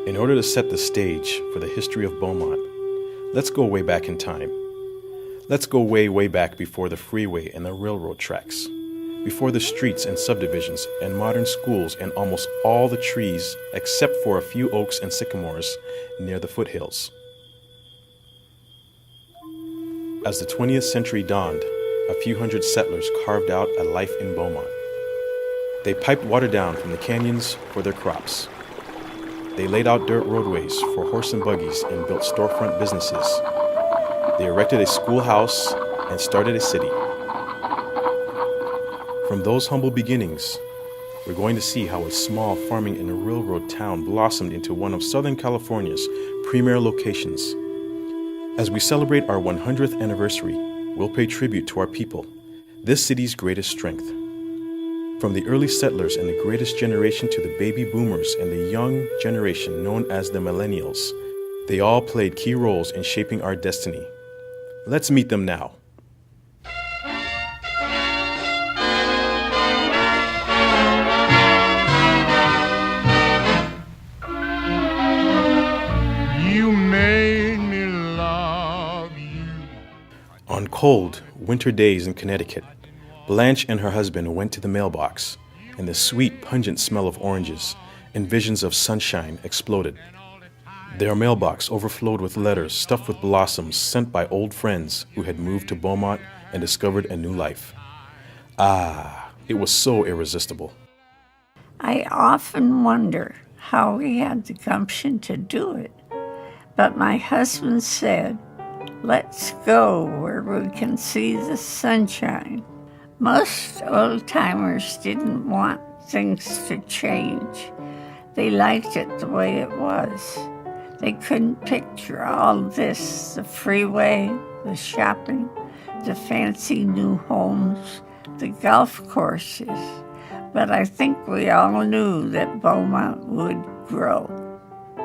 In order to set the stage for the history of Beaumont, let's go way back in time. Let's go way, way back before the freeway and the railroad tracks, before the streets and subdivisions and modern schools and almost all the trees except for a few oaks and sycamores near the foothills. As the 20th century dawned, a few hundred settlers carved out a life in Beaumont. They piped water down from the canyons for their crops. They laid out dirt roadways for horse and buggies and built storefront businesses. They erected a schoolhouse and started a city. From those humble beginnings, we're going to see how a small farming and a railroad town blossomed into one of Southern California's premier locations. As we celebrate our 100th anniversary, we'll pay tribute to our people, this city's greatest strength. From the early settlers and the greatest generation to the baby boomers and the young generation known as the millennials, they all played key roles in shaping our destiny. Let's meet them now. You made me love you. On cold, winter days in Connecticut, Blanche and her husband went to the mailbox, and the sweet, pungent smell of oranges and visions of sunshine exploded. Their mailbox overflowed with letters stuffed with blossoms sent by old friends who had moved to Beaumont and discovered a new life. Ah, it was so irresistible. I often wonder how we had the gumption to do it, but my husband said, "Let's go where we can see the sunshine." Most old-timers didn't want things to change. They liked it the way it was. They couldn't picture all this, the freeway, the shopping, the fancy new homes, the golf courses. But I think we all knew that Beaumont would grow.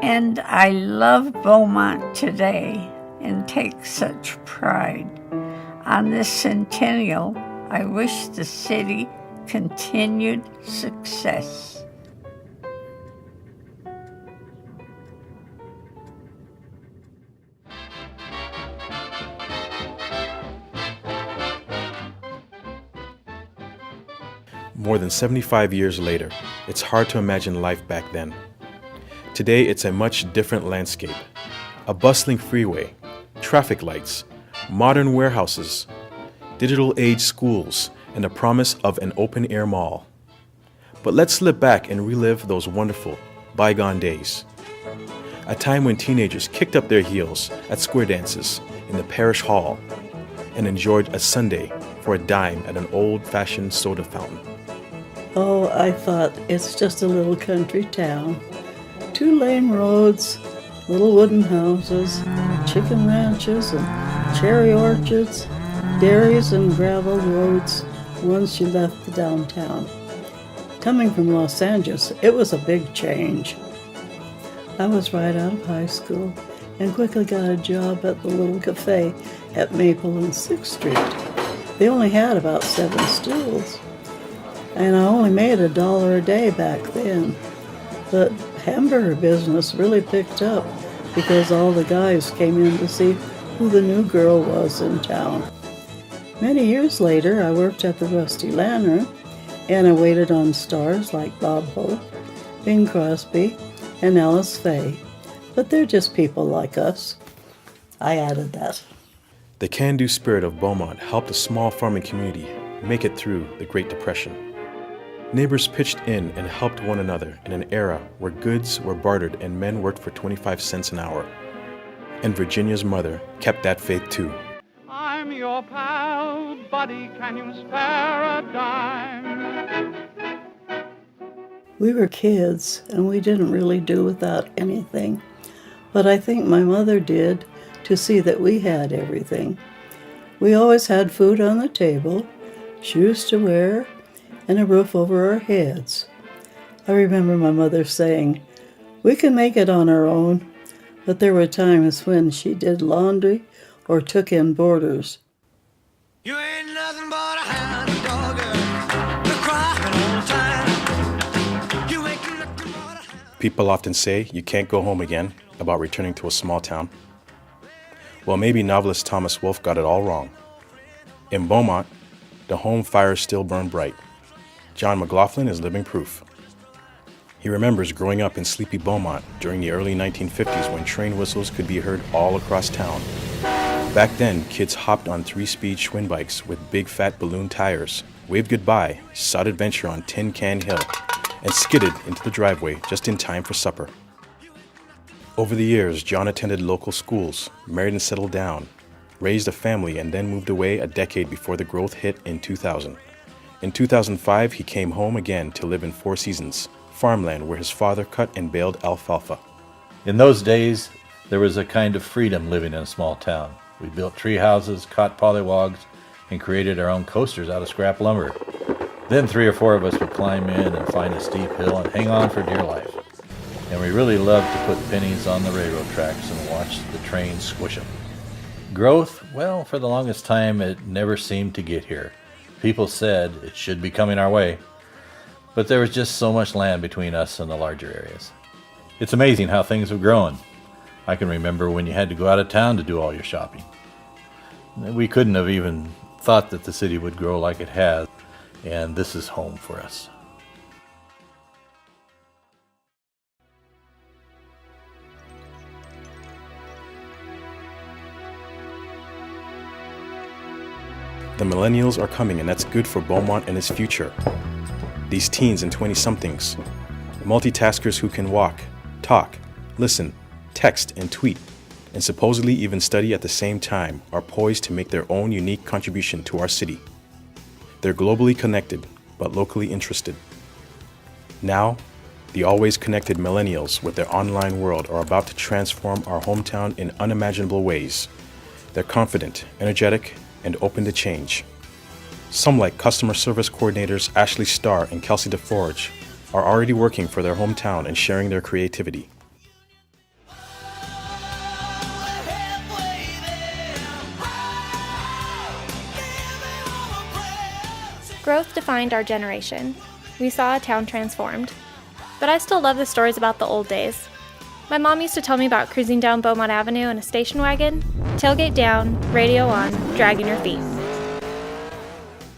And I love Beaumont today and take such pride. On this centennial, I wish the city continued success. More than 75 years later, it's hard to imagine life back then. Today, it's a much different landscape. A bustling freeway, traffic lights, modern warehouses, digital age schools, and the promise of an open-air mall. But let's slip back and relive those wonderful, bygone days. A time when teenagers kicked up their heels at square dances in the parish hall and enjoyed a sundae for a dime at an old-fashioned soda fountain. Oh, I thought it's just a little country town. 2-lane roads, little wooden houses, chicken ranches and cherry orchards, dairies and gravel roads once you left the downtown. Coming from Los Angeles, it was a big change. I was right out of high school and quickly got a job at the little cafe at Maple and 6th Street. They only had about 7 stools, and I only made $1 a day back then. But hamburger business really picked up because all the guys came in to see who the new girl was in town. Many years later, I worked at the Rusty Lantern, and I waited on stars like Bob Hope, Bing Crosby, and Alice Faye. But they're just people like us. I added that. The can-do spirit of Beaumont helped a small farming community make it through the Great Depression. Neighbors pitched in and helped one another in an era where goods were bartered and men worked for 25 cents an hour. And Virginia's mother kept that faith too. I'm your pal, buddy, can you spare a dime? We were kids, and we didn't really do without anything. But I think my mother did to see that we had everything. We always had food on the table, shoes to wear, and a roof over our heads. I remember my mother saying, "We can make it on our own," but there were times when she did laundry or took in boarders. You ain't nothing but a hound dog, you're crying all the time. You ain't nothing but a hound. People often say you can't go home again about returning to a small town. Well, maybe novelist Thomas Wolfe got it all wrong. In Beaumont, the home fires still burn bright. John McLaughlin is living proof. He remembers growing up in sleepy Beaumont during the early 1950s when train whistles could be heard all across town. Back then, kids hopped on 3-speed Schwinn bikes with big fat balloon tires, waved goodbye, sought adventure on Tin Can Hill, and skidded into the driveway just in time for supper. Over the years, John attended local schools, married and settled down, raised a family, and then moved away a decade before the growth hit in 2000. In 2005, he came home again to live in Four Seasons, farmland where his father cut and baled alfalfa. In those days, there was a kind of freedom living in a small town. We built tree houses, caught pollywogs, and created our own coasters out of scrap lumber. Then 3 or 4 of us would climb in and find a steep hill and hang on for dear life. And we really loved to put pennies on the railroad tracks and watch the trains squish them. Growth, well, for the longest time, it never seemed to get here. People said it should be coming our way, but there was just so much land between us and the larger areas. It's amazing how things have grown. I can remember when you had to go out of town to do all your shopping. We couldn't have even thought that the city would grow like it has, and this is home for us. The millennials are coming, and that's good for Beaumont and its future. These teens and 20-somethings, multitaskers who can walk, talk, listen, text, and tweet, and supposedly even study at the same time, are poised to make their own unique contribution to our city. They're globally connected, but locally interested. Now, the always connected millennials with their online world are about to transform our hometown in unimaginable ways. They're confident, energetic, and open to change. Some, like customer service coordinators Ashley Starr and Kelsey DeForge, are already working for their hometown and sharing their creativity. Growth defined our generation. We saw a town transformed. But I still love the stories about the old days. My mom used to tell me about cruising down Beaumont Avenue in a station wagon, tailgate down, radio on, dragging your feet.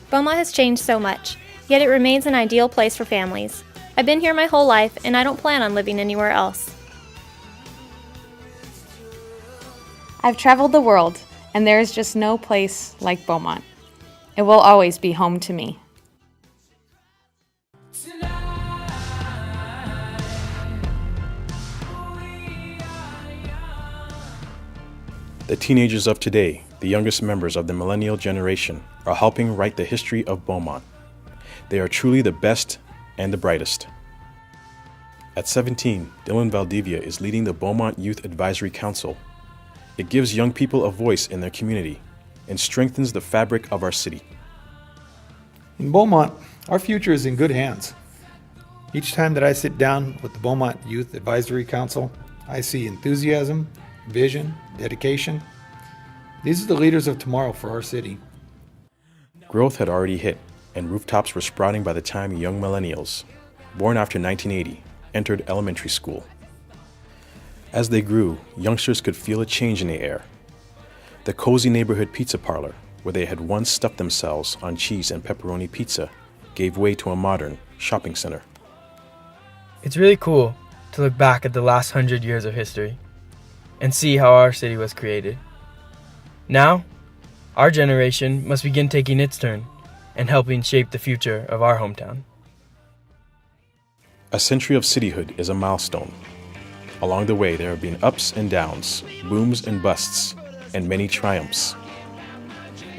Beaumont has changed so much, yet it remains an ideal place for families. I've been here my whole life, and I don't plan on living anywhere else. I've traveled the world, and there is just no place like Beaumont. It will always be home to me. The teenagers of today, the youngest members of the millennial generation, are helping write the history of Beaumont. They are truly the best and the brightest. At 17, Dylan Valdivia is leading the Beaumont Youth Advisory Council. It gives young people a voice in their community and strengthens the fabric of our city. In Beaumont, our future is in good hands. Each time that I sit down with the Beaumont Youth Advisory Council, I see enthusiasm, vision, dedication. These are the leaders of tomorrow for our city. Growth had already hit, and rooftops were sprouting by the time young millennials, born after 1980, entered elementary school. As they grew, youngsters could feel a change in the air. The cozy neighborhood pizza parlor, where they had once stuffed themselves on cheese and pepperoni pizza, gave way to a modern shopping center. It's really cool to look back at the last 100 years of history and see how our city was created. Now, our generation must begin taking its turn and helping shape the future of our hometown. A century of cityhood is a milestone. Along the way, there have been ups and downs, booms and busts, and many triumphs.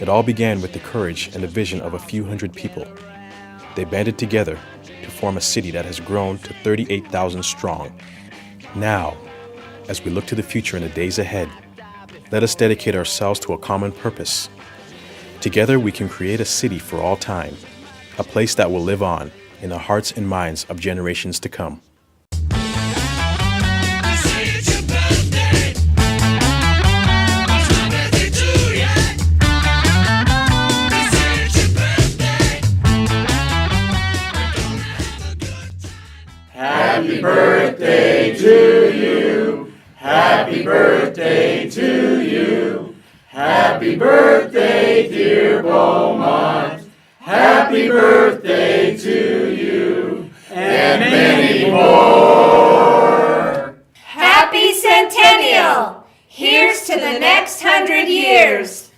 It all began with the courage and the vision of a few hundred people. They banded together to form a city that has grown to 38,000 strong. Now, as we look to the future in the days ahead, let us dedicate ourselves to a common purpose. Together we can create a city for all time, a place that will live on in the hearts and minds of generations to come. Happy Happy birthday to you. Happy birthday to you. Happy birthday, dear Beaumont. Happy birthday to you. And many more. Happy Centennial! Here's to the next 100 years!